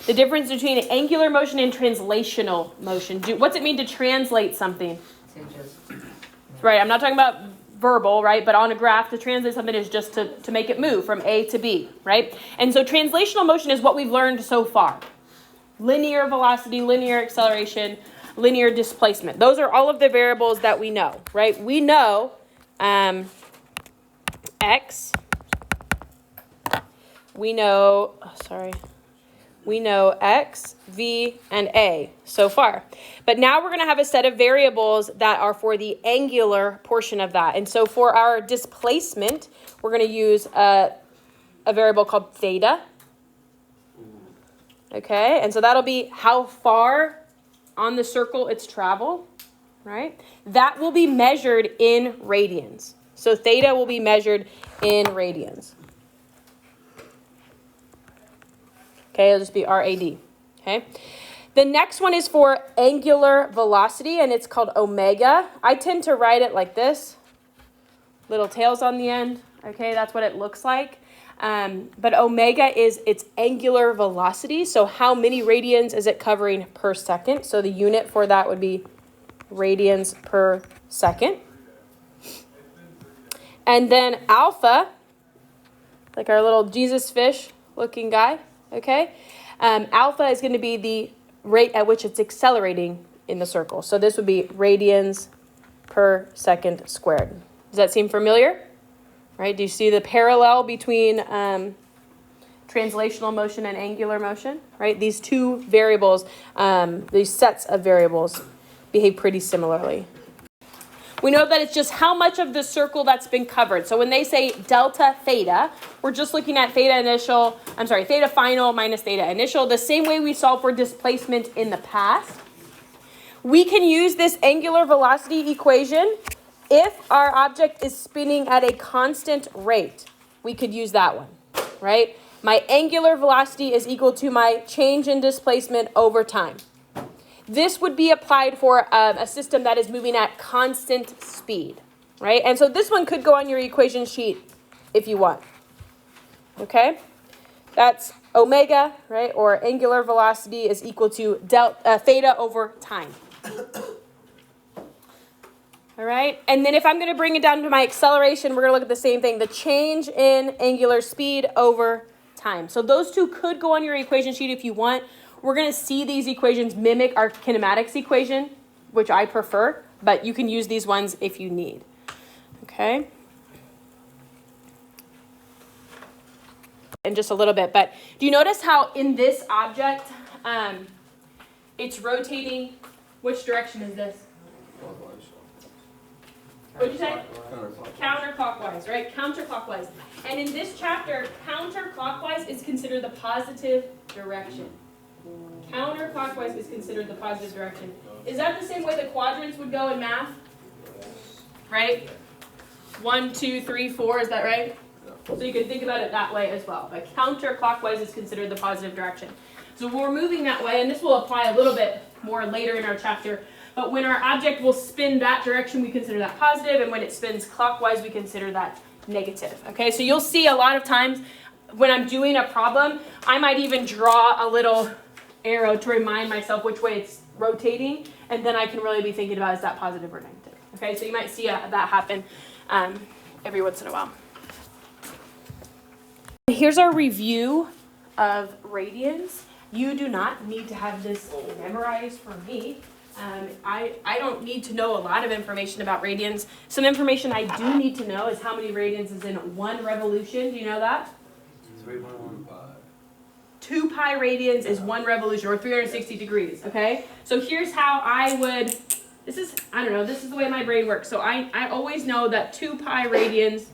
The difference between angular motion and translational motion. What's it mean to translate something? Right, I'm not talking about verbal, right? But on a graph, to translate something is just to make it move from A to B, right? And so translational motion is what we've learned so far. Linear velocity, linear acceleration, linear displacement. Those are all of the variables that we know, right? We know X. We know X, V, and A so far. But now we're going to have a set of variables that are for the angular portion of that. And so for our displacement, we're going to use a variable called theta. Okay, and so that'll be how far on the circle it's traveled, right? That will be measured in radians. So theta will be measured in radians. Okay, it'll just be RAD. Okay. The next one is for angular velocity, and it's called omega. I tend to write it like this. Little tails on the end. Okay, that's what it looks like. But omega is its angular velocity. So how many radians is it covering per second? So the unit for that would be radians per second. And then alpha, like our little Jesus fish looking guy. Okay, alpha is going to be the rate at which it's accelerating in the circle. So this would be radians per second squared. Does that seem familiar? Right? Do you see the parallel between translational motion and angular motion? Right? These two variables, these sets of variables behave pretty similarly. We know that it's just how much of the circle that's been covered. So when they say delta theta, we're just looking at theta final minus theta initial, the same way we solved for displacement in the past. We can use this angular velocity equation if our object is spinning at a constant rate. We could use that one, right? My angular velocity is equal to my change in displacement over time. This would be applied for a system that is moving at constant speed, right? And so this one could go on your equation sheet if you want, okay? That's omega, right? Or angular velocity is equal to theta over time. All right? And then if I'm going to bring it down to my acceleration, we're going to look at the same thing, the change in angular speed over time. So those two could go on your equation sheet if you want. We're going to see these equations mimic our kinematics equation, which I prefer, but you can use these ones if you need. Okay? In just a little bit, but do you notice how in this object, it's rotating? Which direction is this? What did you say? Counterclockwise, right? Counterclockwise. And in this chapter, counterclockwise is considered the positive direction. Counterclockwise is considered the positive direction. Is that the same way the quadrants would go in math? Right? 1, 2, 3, 4, is that right? So you can think about it that way as well. But counterclockwise is considered the positive direction. So when we're moving that way, and this will apply a little bit more later in our chapter, but when our object will spin that direction, we consider that positive, and when it spins clockwise, we consider that negative. Okay, so you'll see a lot of times when I'm doing a problem, I might even draw a little arrow to remind myself which way it's rotating, and then I can really be thinking about is that positive or negative. Okay, so you might see that happen every once in a while. Here's our review of radians. You do not need to have this memorized for me. I don't need to know a lot of information about radians. Some information I do need to know is how many radians is in 1 revolution. Do you know that? 3.15. 2 pi radians is 1 revolution, or 360 degrees, okay? So here's how I would, this is the way my brain works. So I always know that 2 pi radians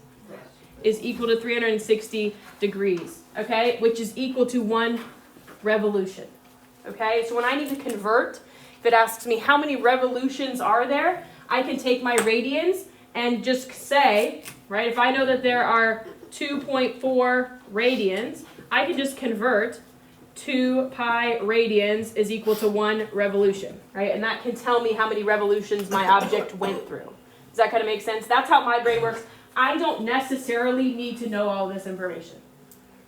is equal to 360 degrees, okay? Which is equal to 1 revolution, okay? So when I need to convert, if it asks me how many revolutions are there, I can take my radians and just say, right, if I know that there are 2.4 radians, I can just convert 2 pi radians is equal to 1 revolution, right? And that can tell me how many revolutions my object went through. Does that kind of make sense? That's how my brain works. I don't necessarily need to know all this information,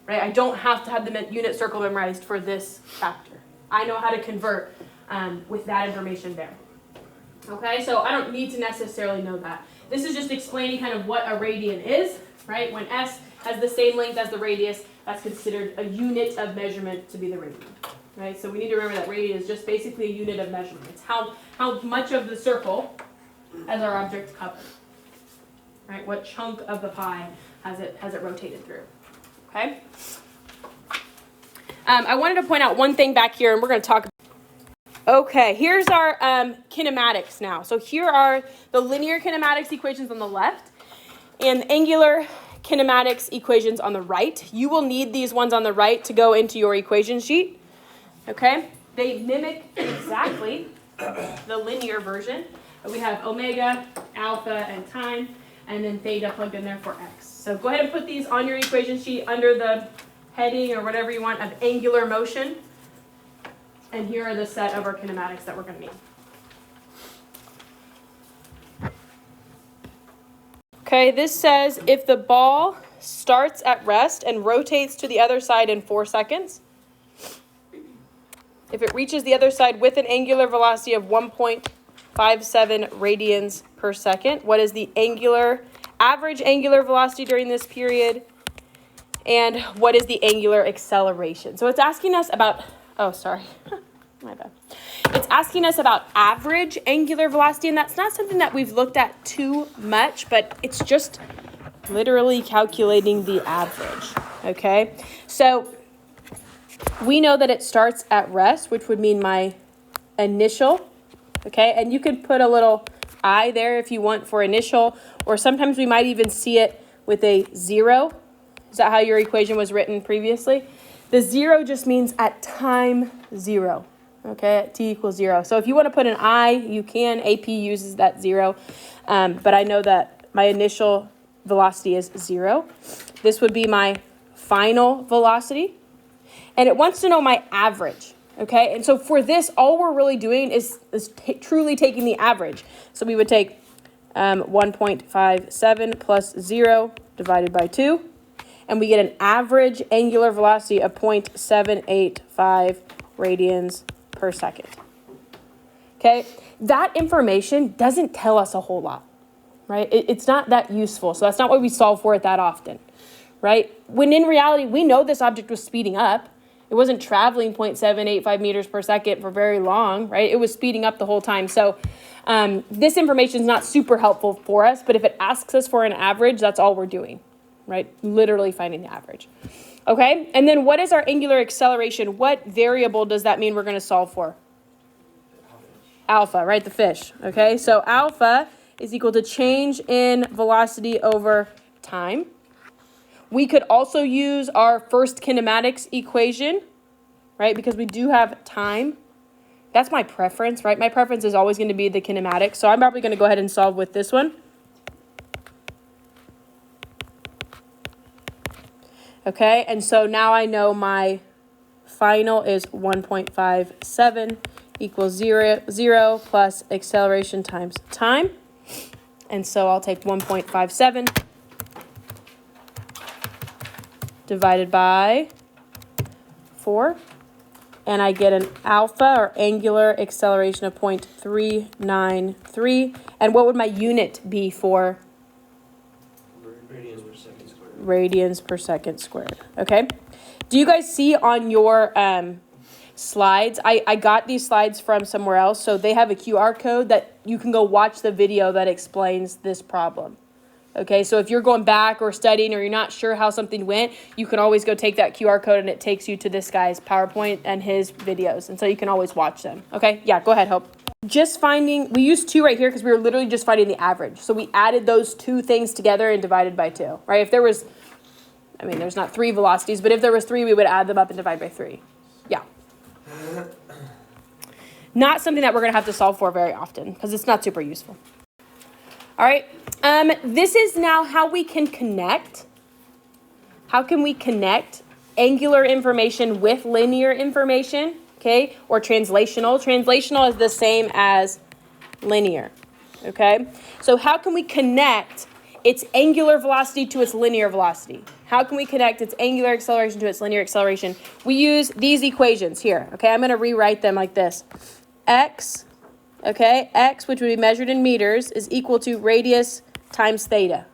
right? I don't have to have the unit circle memorized for this factor. I know how to convert with that information there. Okay, so I don't need to necessarily know that. This is just explaining kind of what a radian is, right? When S has the same length as the radius, that's considered a unit of measurement to be the radian, right? So we need to remember that radian is just basically a unit of measurement. It's how much of the circle has our object covered, right? What chunk of the pie has it rotated through, okay? I wanted to point out one thing back here, and we're going to talk about. Okay, here's our kinematics now. So here are the linear kinematics equations on the left and the angular kinematics equations on the right. You will need these ones on the right to go into your equation sheet. Okay, they mimic exactly the linear version. We have omega, alpha, and time, and then theta plugged in there for x. So go ahead and put these on your equation sheet under the heading or whatever you want of angular motion. And here are the set of our kinematics that we're going to need. Okay, this says if the ball starts at rest and rotates to the other side in 4 seconds, if it reaches the other side with an angular velocity of 1.57 radians per second, what is the average angular velocity during this period? And what is the angular acceleration? So it's asking us about, my bad. It's asking us about average angular velocity, and that's not something that we've looked at too much, but it's just literally calculating the average, okay? So we know that it starts at rest, which would mean my initial, okay? And you could put a little I there if you want for initial, or sometimes we might even see it with a 0. Is that how your equation was written previously? The 0 just means at time 0, okay, at t equals 0. So if you want to put an I, you can. AP uses that 0, but I know that my initial velocity is 0. This would be my final velocity, and it wants to know my average, okay? And so for this, all we're really doing is truly taking the average. So we would take 1.57 plus 0 divided by 2. And we get an average angular velocity of 0.785 radians per second. Okay, that information doesn't tell us a whole lot, right? It's not that useful, so that's not why we solve for it that often, right? When in reality, we know this object was speeding up. It wasn't traveling 0.785 meters per second for very long, right? It was speeding up the whole time. So this information is not super helpful for us, but if it asks us for an average, that's all we're doing. Right? Literally finding the average. Okay? And then what is our angular acceleration? What variable does that mean we're going to solve for? Alpha, right? The fish. Okay? So alpha is equal to change in velocity over time. We could also use our first kinematics equation, right? Because we do have time. That's my preference, right? My preference is always going to be the kinematics. So I'm probably going to go ahead and solve with this one. Okay, and so now I know my final is 1.57 equals 0 plus acceleration times time. And so I'll take 1.57 divided by 4. And I get an alpha or angular acceleration of 0.393. And what would my unit be for? Radians per second squared. Okay. Do you guys see on your slides? I got these slides from somewhere else, so they have a QR code that you can go watch the video that explains this problem. Okay, so if you're going back or studying or you're not sure how something went, you can always go take that QR code and it takes you to this guy's PowerPoint and his videos, and so you can always watch them. Okay, yeah, go ahead, Hope. Just finding, we used 2 right here because we were literally just finding the average. So we added those 2 things together and divided by 2, right? If there was, there's not 3 velocities, but if there was 3, we would add them up and divide by 3. Yeah. Not something that we're going to have to solve for very often because it's not super useful. All right. This is now how we can connect. How can we connect angular information with linear information? Okay, or translational. Translational is the same as linear, okay? So how can we connect its angular velocity to its linear velocity. How can we connect its angular acceleration to its linear acceleration? We use these equations here. Okay, I'm going to rewrite them like this. X, okay, X, which would be measured in meters, is equal to radius times theta.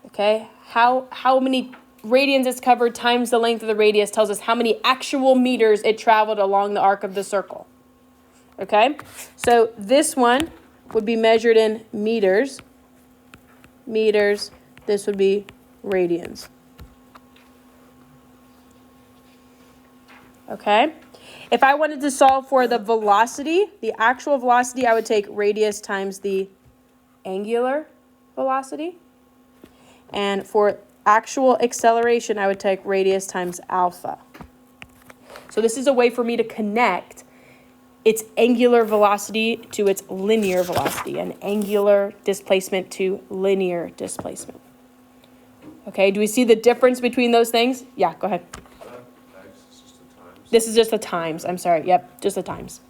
Okay, how many radians it's covered times the length of the radius tells us how many actual meters it traveled along the arc of the circle. Okay, so this one would be measured in meters. Meters, this would be radians. Okay, if I wanted to solve for the velocity, the actual velocity, I would take radius times the angular velocity. And for actual acceleration, I would take radius times alpha. So this is a way for me to connect its angular velocity to its linear velocity, and angular displacement to linear displacement. Okay, do we see the difference between those things? Yeah, go ahead. This is just the times. I'm sorry. Yep, just the times.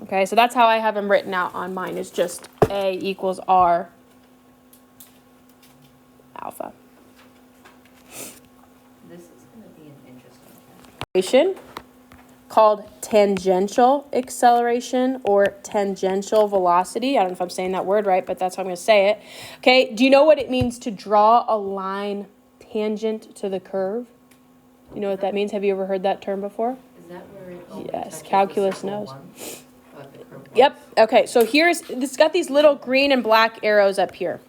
Okay, so that's how I have them written out on mine. It's just A equals R alpha. This is going to be an interesting Acceleration called tangential acceleration or tangential velocity. I don't know if I'm saying that word right, but that's how I'm going to say it. Okay, do you know what it means to draw a line tangent to the curve? You know what that means? Have you ever heard that term before? Is that where it only Yes, touches calculus the circle knows. once, but the curve Yep. once? Okay, so it's got these little green and black arrows up here.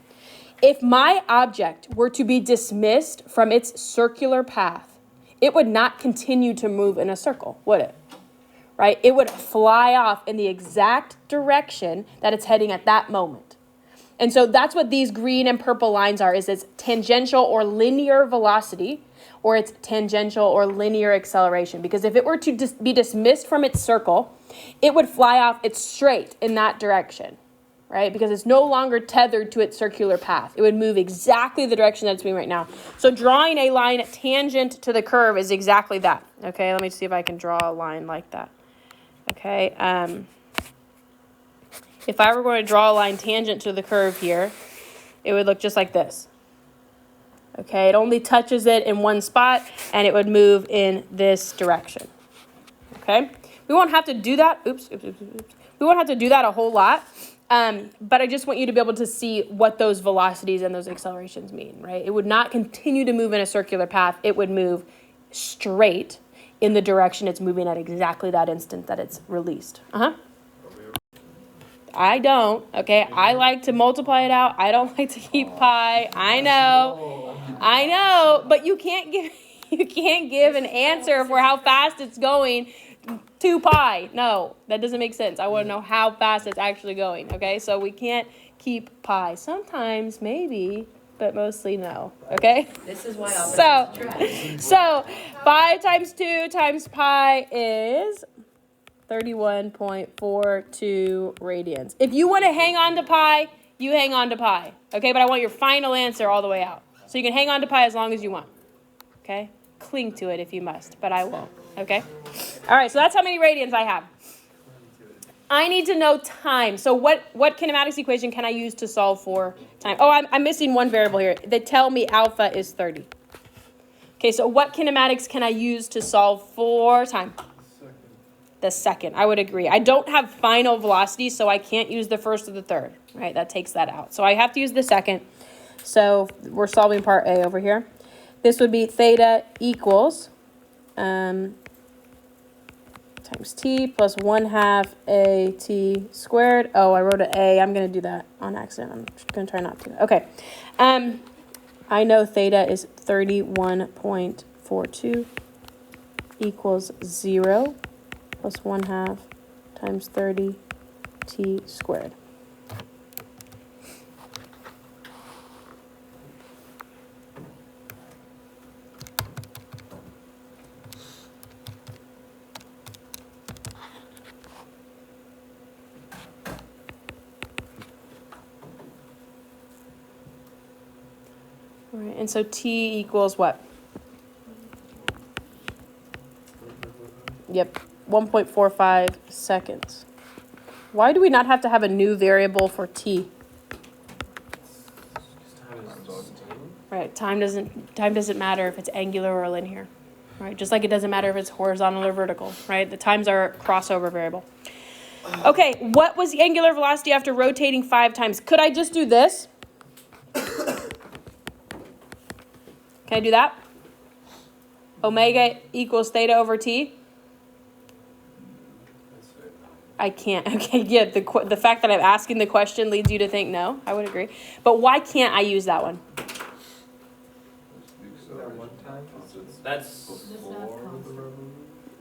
If my object were to be dismissed from its circular path, it would not continue to move in a circle, would it? Right? It would fly off in the exact direction that it's heading at that moment. And so that's what these green and purple lines are, is it's tangential or linear velocity, or it's tangential or linear acceleration. Because if it were to be dismissed from its circle, it would fly off it's straight in that direction, right? Because it's no longer tethered to its circular path. It would move exactly the direction that it's moving right now. So drawing a line tangent to the curve is exactly that. Okay, let me see if I can draw a line like that. Okay, if I were going to draw a line tangent to the curve here, it would look just like this. Okay, it only touches it in one spot, and it would move in this direction. Okay, we won't have to do that. Oops. We won't have to do that a whole lot, but I just want you to be able to see what those velocities and those accelerations mean, right? It would not continue to move in a circular path. It would move straight in the direction it's moving at exactly that instant that it's released. I don't, okay? I like to multiply it out. I don't like to keep pi. I know, but you can't give an answer for how fast it's going to pi. No, that doesn't make sense. I want to know how fast it's actually going, okay? So we can't keep pi. Sometimes, maybe, but mostly no, okay? This is why opposites attract. So 5 times 2 times pi is 31.42 radians. If you want to hang on to pi, you hang on to pi, okay? But I want your final answer all the way out. So you can hang on to pi as long as you want, okay? Cling to it if you must, but I won't, okay? All right, so that's how many radians I have. I need to know time. So what kinematics equation can I use to solve for time? Oh, I'm missing one variable here. They tell me alpha is 30. Okay, so what kinematics can I use to solve for time? The second, I would agree. I don't have final velocity, so I can't use the first or the third, right? That takes that out. So I have to use the second. So we're solving part A over here. This would be theta equals times t plus 1/2 a t squared. Oh, I wrote an a. I'm going to do that on accident. I'm going to try not to. Okay. I know theta is 31.42 equals 0 plus 1/2 times 30 t squared. All right, and so t equals what? Yep, 1.45 seconds. Why do we not have to have a new variable for t? right? Time doesn't matter if it's angular or linear, right? Just like it doesn't matter if it's horizontal or vertical, right? The times are a crossover variable. Okay, what was the angular velocity after rotating 5 times? Could I just do this? Can I do that? Omega equals theta over t? I can't. Okay, yeah, the fact that I'm asking the question leads you to think no. I would agree. But why can't I use that one? That's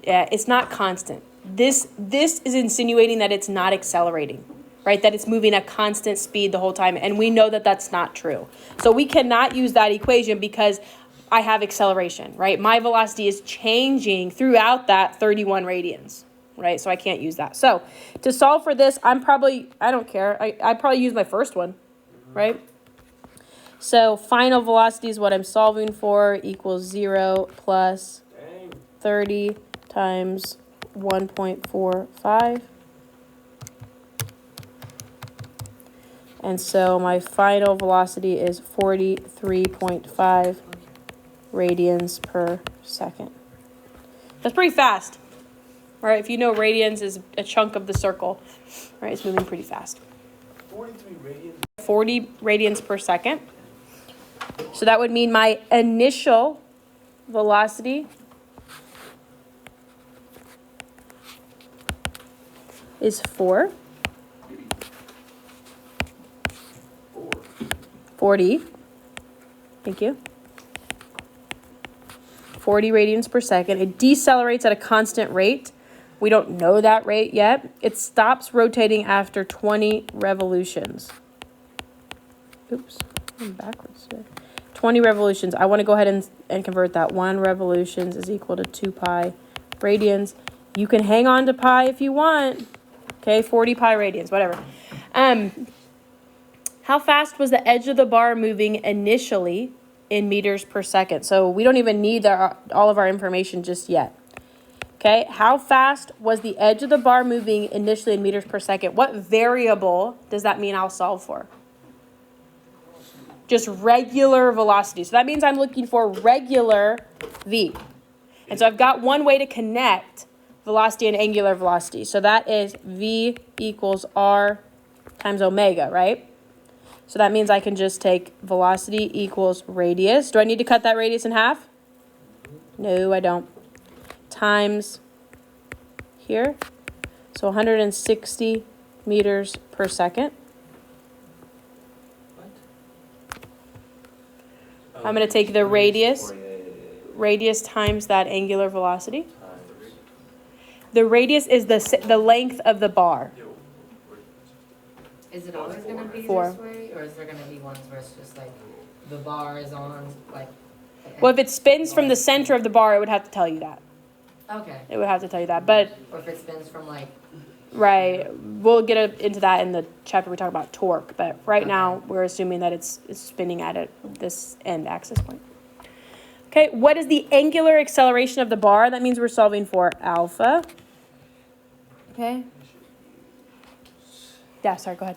Yeah, it's not constant. This is insinuating that it's not accelerating, right? That it's moving at constant speed the whole time, and we know that that's not true. So we cannot use that equation because I have acceleration, right? My velocity is changing throughout that 31 radians, right? So I can't use that. So to solve for this, I don't care. I probably use my first one, right? So final velocity is what I'm solving for, equals 0 plus 30 times 1.45. And so my final velocity is 43.5 radians per second. That's pretty fast, right? If you know radians is a chunk of the circle, right? It's moving pretty fast. 40 radians per second. So that would mean my initial velocity is 40. Thank you. 40 radians per second. It decelerates at a constant rate. We don't know that rate yet. It stops rotating after 20 revolutions. Oops, I'm backwards here. 20 revolutions. I want to go ahead and convert that. 1 revolutions is equal to 2 pi radians. You can hang on to pi if you want. Okay, 40 pi radians, whatever. How fast was the edge of the bar moving initially in meters per second? So we don't even need all of our information just yet. Okay, how fast was the edge of the bar moving initially in meters per second? What variable does that mean I'll solve for? Just regular velocity. So that means I'm looking for regular v. And so I've got one way to connect velocity and angular velocity. So that is v equals r times omega, right? So that means I can just take velocity equals radius. Do I need to cut that radius in half? No, I don't. Times here. So 160 meters per second. I'm going to take the radius times that angular velocity. The radius is the length of the bar. Is it always gonna be Four. this way, or is there gonna be ones where it's just like the bar is on like? Well, if it spins from the center of the bar, it would have to tell you that. Okay. It would have to tell you that. But, Or if it spins from like. right, we'll get into that in the chapter we talk about torque. But right now, we're assuming that it's spinning at this end axis point. Okay, what is the angular acceleration of the bar? That means we're solving for alpha. Okay. Yeah, sorry, go ahead.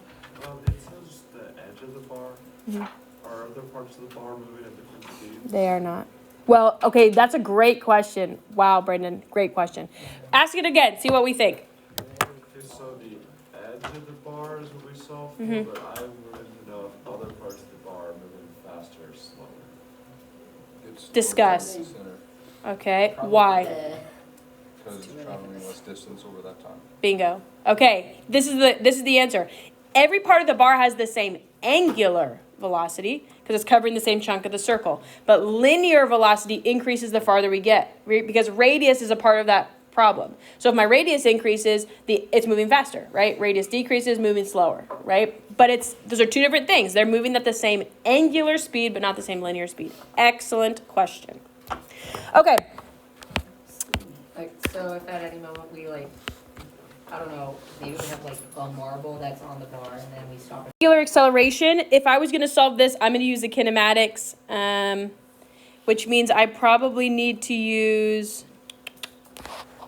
It says the edge of the bar. Are other parts of the bar moving at different speeds? They are not. Well, okay, that's a great question. Wow, Brendan, great question. Ask it again, see what we think. Okay, so the edge of the bar is what we solve for, but I wanted to know if other parts of the bar are moving faster or slower. Discuss. Okay, why? Because it's traveling less distance over that time. Bingo. Okay, this is the answer. Every part of the bar has the same angular velocity because it's covering the same chunk of the circle. But linear velocity increases the farther we get because radius is a part of that problem. So if my radius increases, it's moving faster, right? Radius decreases, moving slower, right? But those are two different things. They're moving at the same angular speed, but not the same linear speed. Excellent question. Okay. Like, so if at any moment we like, I don't know, maybe we have like a marble that's on the bar and then we stop it. Angular acceleration, if I was going to solve this, I'm going to use the kinematics, which means I probably need to use,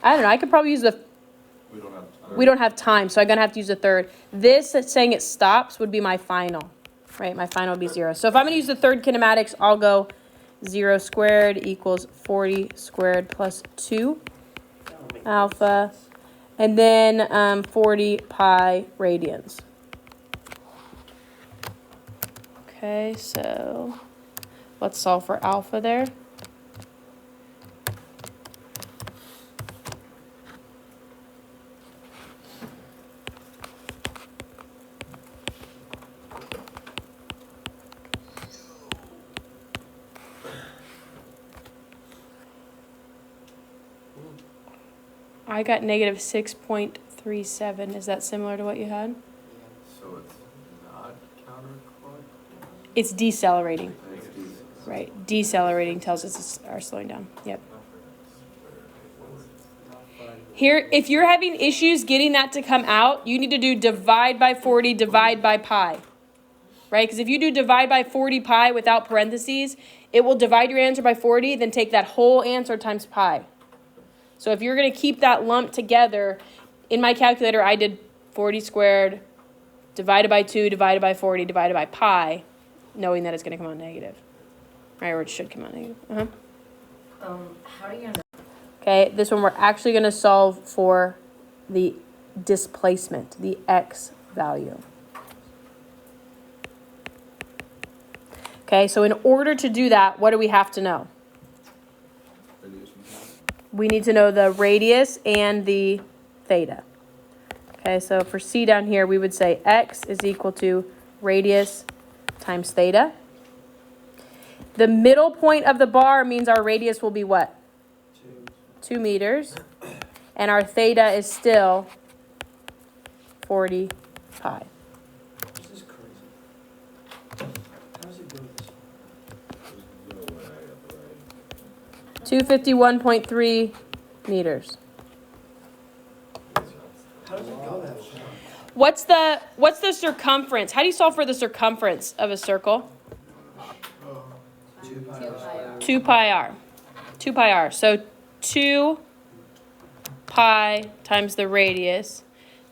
I don't know, I could probably use we don't have time, so I'm going to have to use a third. This that's saying it stops would be my final. right? My final will be 0. So if I'm going to use the third kinematics, I'll go 0 squared equals 40 squared plus 2 alpha, and then 40 pi radians. Okay, so let's solve for alpha there. I got negative 6.37. Is that similar to what you had? So it's not counterclockwise? It's decelerating. Right. Decelerating tells us it's are slowing down. Yep. Here, if you're having issues getting that to come out, you need to do divide by 40, divide by pi. Right? Because if you do divide by 40 pi without parentheses, it will divide your answer by 40, then take that whole answer times pi. So if you're going to keep that lump together, in my calculator, I did 40 squared divided by 2 divided by 40 divided by pi, knowing that it's going to come out negative. Right, or it should come out negative. How do you end up? Okay, this one we're actually going to solve for the displacement, the x value. Okay, so in order to do that, what do we have to know? We need to know the radius and the theta. Okay, so for C down here, we would say x is equal to radius times theta. The middle point of the bar means our radius will be what? 2 meters. And our theta is still 40 pi. This is crazy. How does it go this way? 251.3 meters. How does it go that far? What's the circumference? How do you solve for the circumference of a circle? 2 pi r. 2 pi r. 2 pi r. So 2 pi times the radius.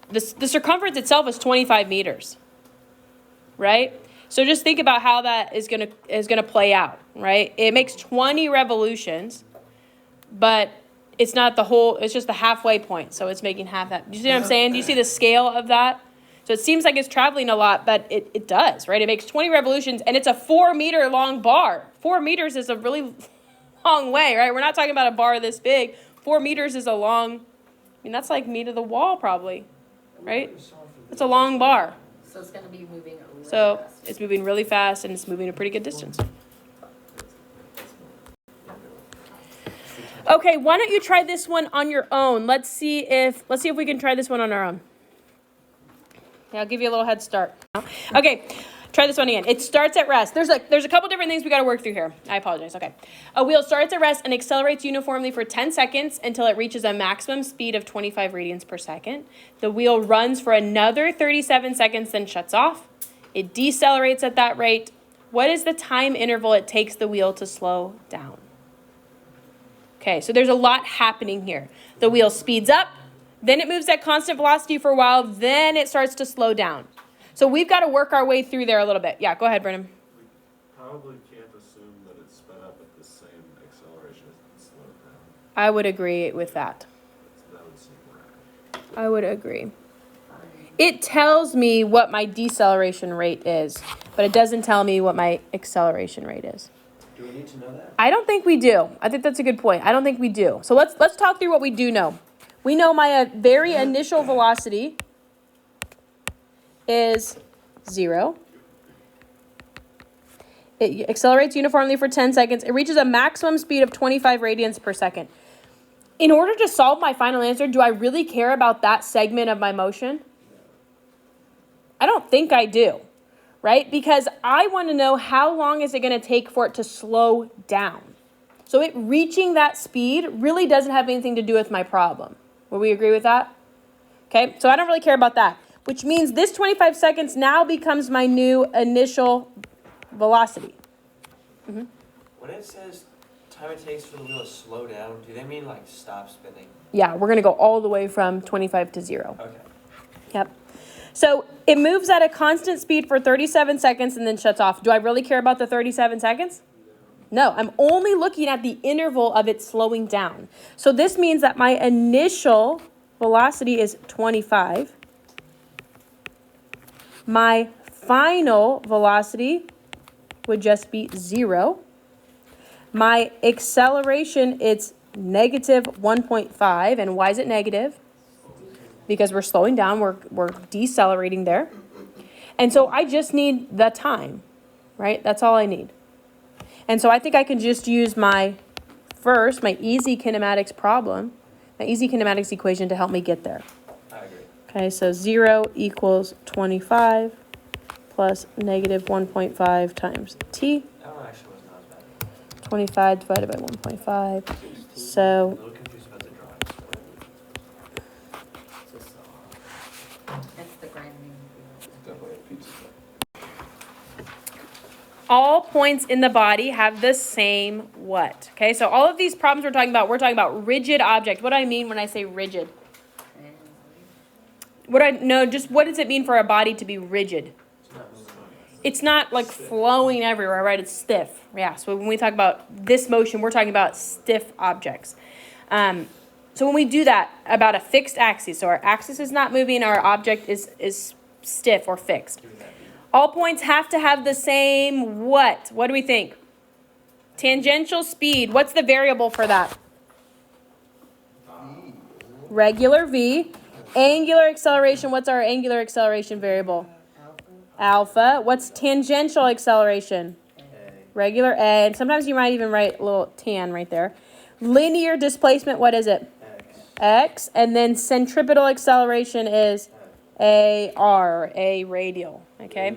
The circumference itself is 25 meters. Right? So just think about how that is gonna play out, right? It makes 20 revolutions, but it's not the whole, it's just the halfway point. So it's making half that. Do you see what I'm saying? Do you see the scale of that? So it seems like it's traveling a lot, but it does, right? It makes 20 revolutions, and it's a 4 meter long bar. 4 meters is a really long way, right? We're not talking about a bar this big. 4 meters is a long, I mean, that's like me to the wall probably, right? It's a long bar. So it's going to be moving really So fast. it's moving really fast, and it's moving a pretty good distance. Okay, why don't you try this one on your own? Let's see if we can try this one on our own. Okay, I'll give you a little head start. Okay, try this one again. It starts at rest. There's a couple different things we got to work through here. I apologize. Okay. A wheel starts at rest and accelerates uniformly for 10 seconds until it reaches a maximum speed of 25 radians per second. The wheel runs for another 37 seconds, then shuts off. It decelerates at that rate. What is the time interval it takes the wheel to slow down? Okay, so there's a lot happening here. The wheel speeds up, then it moves at constant velocity for a while, then it starts to slow down. So we've got to work our way through there a little bit. Yeah, go ahead, Brennan. We probably can't assume that it's sped up at the same acceleration as it slowed down. I would agree with that. That would seem right. I would agree. It tells me what my deceleration rate is, but it doesn't tell me what my acceleration rate is. Do we need to know that? I don't think we do. I think that's a good point. I don't think we do. So let's talk through what we do know. We know my very initial velocity is 0. It accelerates uniformly for 10 seconds. It reaches a maximum speed of 25 radians per second. In order to solve my final answer, do I really care about that segment of my motion? I don't think I do, right? Because I want to know how long is it going to take for it to slow down. So it reaching that speed really doesn't have anything to do with my problem. Will we agree with that? Okay, so I don't really care about that, which means this 25 seconds now becomes my new initial velocity. When it says time it takes for the wheel to slow down, do they mean like stop spinning? Yeah, we're going to go all the way from 25 to 0. Okay. Yep. So it moves at a constant speed for 37 seconds and then shuts off. Do I really care about the 37 seconds? No, I'm only looking at the interval of it slowing down. So this means that my initial velocity is 25. My final velocity would just be 0. My acceleration, it's negative 1.5. And why is it negative? Because we're slowing down, we're decelerating there. And so I just need the time, right? That's all I need. And so I think I can just use my easy kinematics problem, my easy kinematics equation to help me get there. I agree. Okay, so 0 equals 25 plus negative 1.5 times t. That one actually was not as bad. 25 divided by 1.5. I'm So a little confused about the drawings. That's the grinding. Definitely a pizza. all points in the body have the same what? Okay, so all of these problems we're talking about rigid object. What do I mean when I say rigid? What does it mean for a body to be rigid? It's not like flowing everywhere, right? It's stiff. Yeah, so when we talk about this motion, we're talking about stiff objects. So when we do that about a fixed axis, so our axis is not moving, our object is stiff or fixed. All points have to have the same what? What do we think? Tangential speed. What's the variable for that? Regular v. Angular acceleration. What's our angular acceleration variable? Alpha. What's tangential acceleration? Regular A. And sometimes you might even write a little tan right there. Linear displacement, what is it? X. And then centripetal acceleration is AR, A radial. Okay.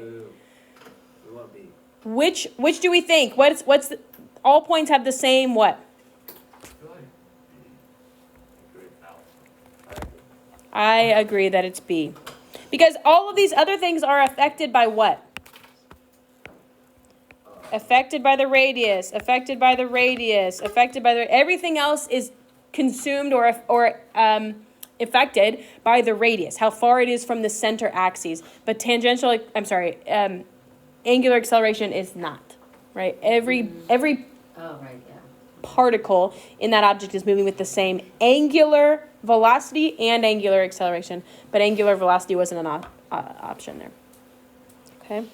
Which do we think? All points have the same what? I agree that it's B. Because all of these other things are affected by what? Affected by the radius, affected by the radius, affected by the... Everything else is consumed or affected by the radius, how far it is from the center axis. But angular acceleration is not, right? Every Oh, right, yeah. particle in that object is moving with the same angular velocity and angular acceleration, but angular velocity wasn't an option there. Okay?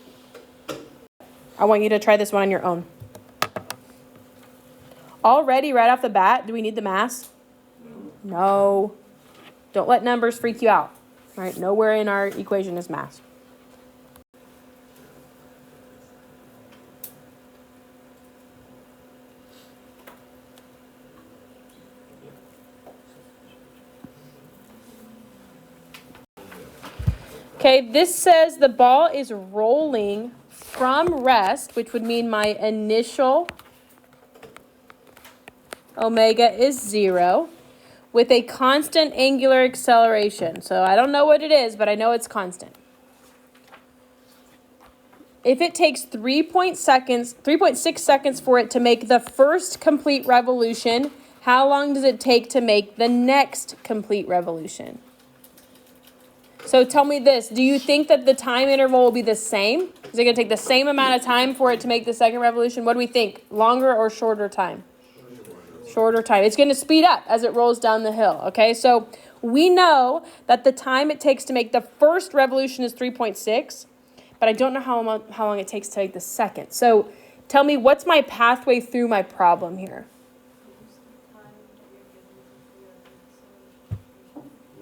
I want you to try this one on your own. Already, right off the bat, do we need the mass? No. Don't let numbers freak you out. All right? Nowhere in our equation is mass. Okay, this says the ball is rolling from rest, which would mean my initial omega is 0, with a constant angular acceleration. So I don't know what it is, but I know it's constant. If it takes 3.6 seconds for it to make the first complete revolution, how long does it take to make the next complete revolution? So tell me this, do you think that the time interval will be the same? Is it going to take the same amount of time for it to make the second revolution? What do we think? Longer or shorter time? Shorter time. It's going to speed up as it rolls down the hill, okay? So we know that the time it takes to make the first revolution is 3.6, but I don't know how long it takes to make the second. So tell me, what's my pathway through my problem here?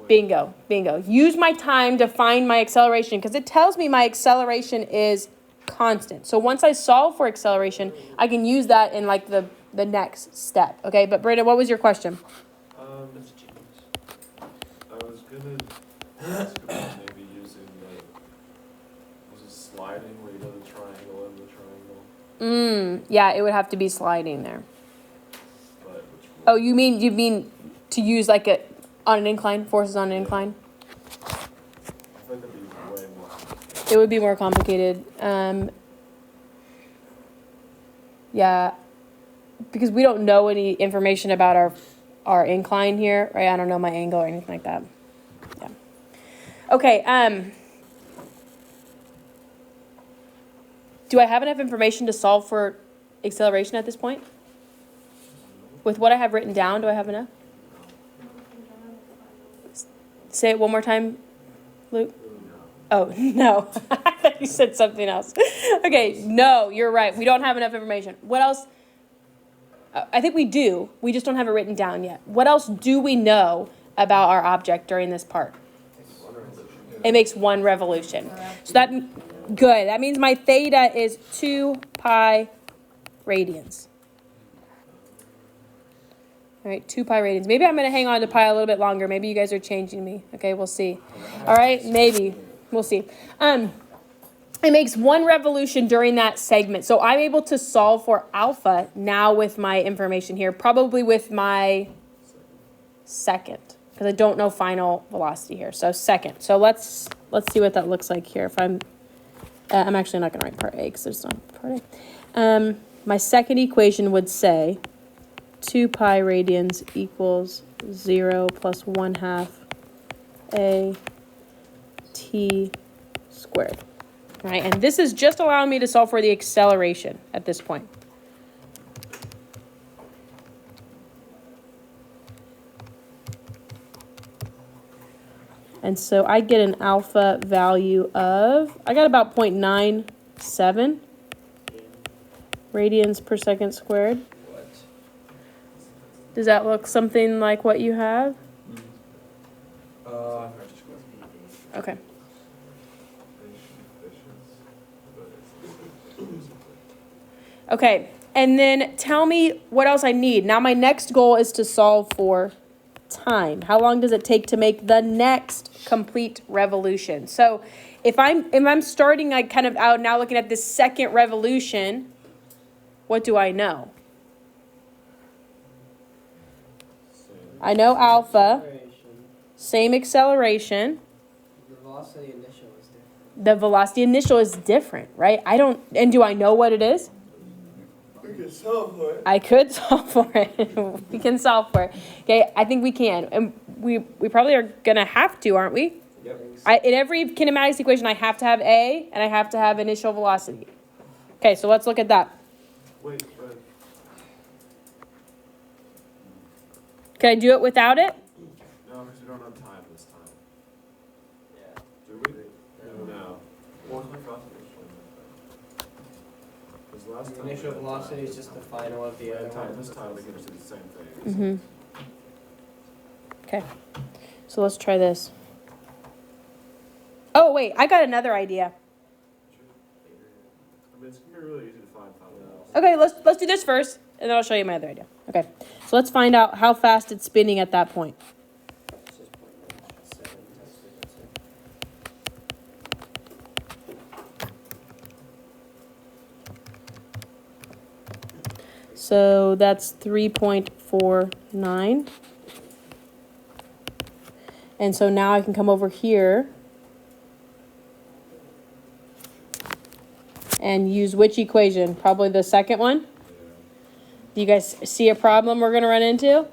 Bingo. Use my time to find my acceleration because it tells me my acceleration is constant. So once I solve for acceleration, I can use that in like the next step. Okay, but Brandon, what was your question? I was gonna ask about maybe using was it sliding where you know the triangle and the triangle? Yeah, it would have to be sliding there. But which Oh, you mean to use like on an incline, forces on an incline? I think that'd be way more. It would be more complicated. Yeah, because we don't know any information about our incline here, right? I don't know my angle or anything like that. Yeah. Okay, do I have enough information to solve for acceleration at this point? With what I have written down, do I have enough? Say it one more time, Luke. Oh, no. I thought you said something else. Okay, no, you're right. We don't have enough information. What else? I think we do. We just don't have it written down yet. What else do we know about our object during this part? It makes 1 revolution. So that, good. That means my theta is 2 pi radians. All right, 2 pi radians. Maybe I'm going to hang on to pi a little bit longer. Maybe you guys are changing me. Okay, we'll see. All right, maybe. We'll see. It makes 1 revolution during that segment. So I'm able to solve for alpha now with my information here, probably with my second, because I don't know final velocity here. So second. So let's see what that looks like here. If I'm actually not going to write part A because there's not part A. My second equation would say 2 pi radians equals 0 plus 1/2 a t squared. All right, and this is just allowing me to solve for the acceleration at this point. And so I get an alpha value of, I got about 0.97 radians per second squared. Does that look something like what you have? Okay. Okay, and then tell me what else I need. Now my next goal is to solve for time. How long does it take to make the next complete revolution? So if I'm starting like kind of out now looking at this second revolution, what do I know? I know alpha, same acceleration. The velocity initial is different. The velocity initial is different, right? And do I know what it is? We can solve for it. I could solve for it. We can solve for it. Okay, I think we can. And we probably are going to have to, aren't we? Yep. In every kinematics equation, I have to have A, and I have to have initial velocity. Okay, so let's look at that. Wait, but Can I do it without it? no, because we don't have time this time. Yeah. Do we? No. What was my cost? Because last The time. initial velocity is just the final of the other one. This time we can just do the same thing. Okay, so let's try this. Oh, wait, I got another idea. I mean, it's gonna be really easy to find final. Okay, let's do this first, and then I'll show you my other idea. Okay, so let's find out how fast it's spinning at that point. It's just 0.7 times frequency. So that's 3.49. And so now I can come over here and use which equation? Probably the second one? Do you guys see a problem we're going to run into?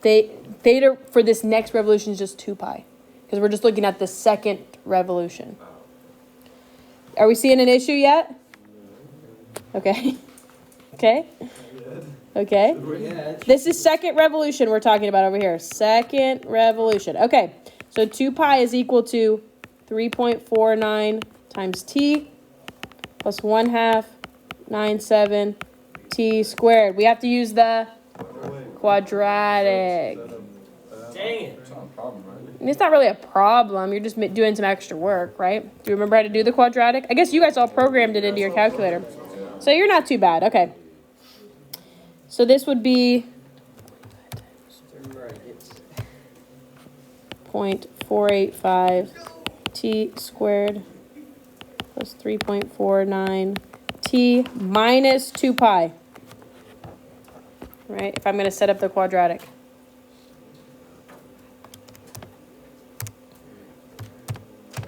Theta for this next revolution is just 2 pi. Because we're just looking at the second revolution. Are we seeing an issue yet? Okay. Okay. Okay. Yeah, This is second revolution we're talking about over here. Second revolution. Okay. So 2 pi is equal to 3.49 times t plus 1/2 97 t squared. We have to use the quadratic. dang it. It's not a problem, right? And it's not really a problem. You're just doing some extra work, right? Do you remember how to do the quadratic? I guess you guys all programmed it into your calculator. So you're not too bad. Okay. So this would be Right, it's 0.485 t squared plus 3.49 t minus 2 pi. Right? If I'm going to set up the quadratic.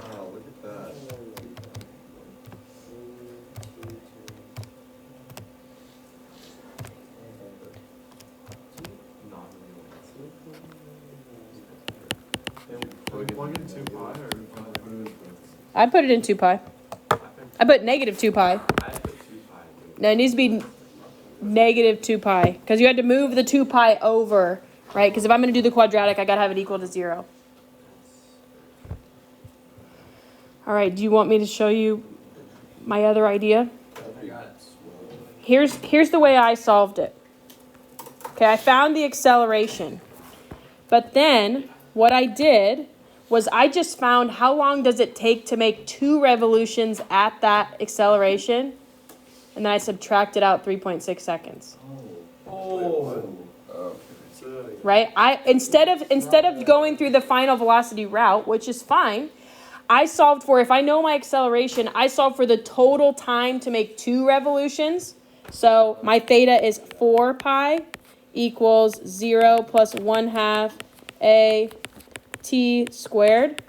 Wow, look at that. And we plug in 2 pi or we put it in? I put it in 2 pi. I think I put negative 2 pi. I put 2 pi. No, it needs to be negative 2 pi because you had to move the 2 pi over, right? Because if I'm going to do the quadratic, I got to have it equal to 0. All right, do you want me to show you my other idea? Here's the way I solved it. Okay, I found the acceleration. But then what I did was I just found how long does it take to make 2 revolutions at that acceleration? And then I subtracted out 3.6 seconds. Right? Instead of going through the final velocity route, which is fine, I solved for, if I know my acceleration, I solved for the total time to make 2 revolutions. So my theta is 4 pi equals 0 plus 1/2 a t squared.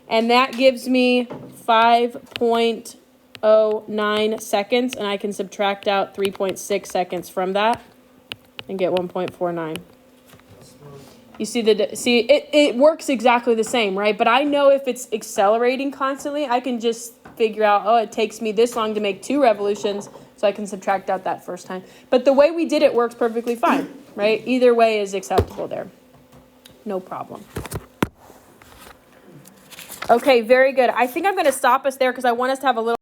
And that gives me 5.09 seconds. And I can subtract out 3.6 seconds from that and get 1.49. You see it works exactly the same, right? But I know if it's accelerating constantly, I can just figure out, oh, it takes me this long to make 2 revolutions, so I can subtract out that first time. But the way we did it works perfectly fine, right? Either way is acceptable there. No problem. Okay, very good. I think I'm going to stop us there because I want us to have a little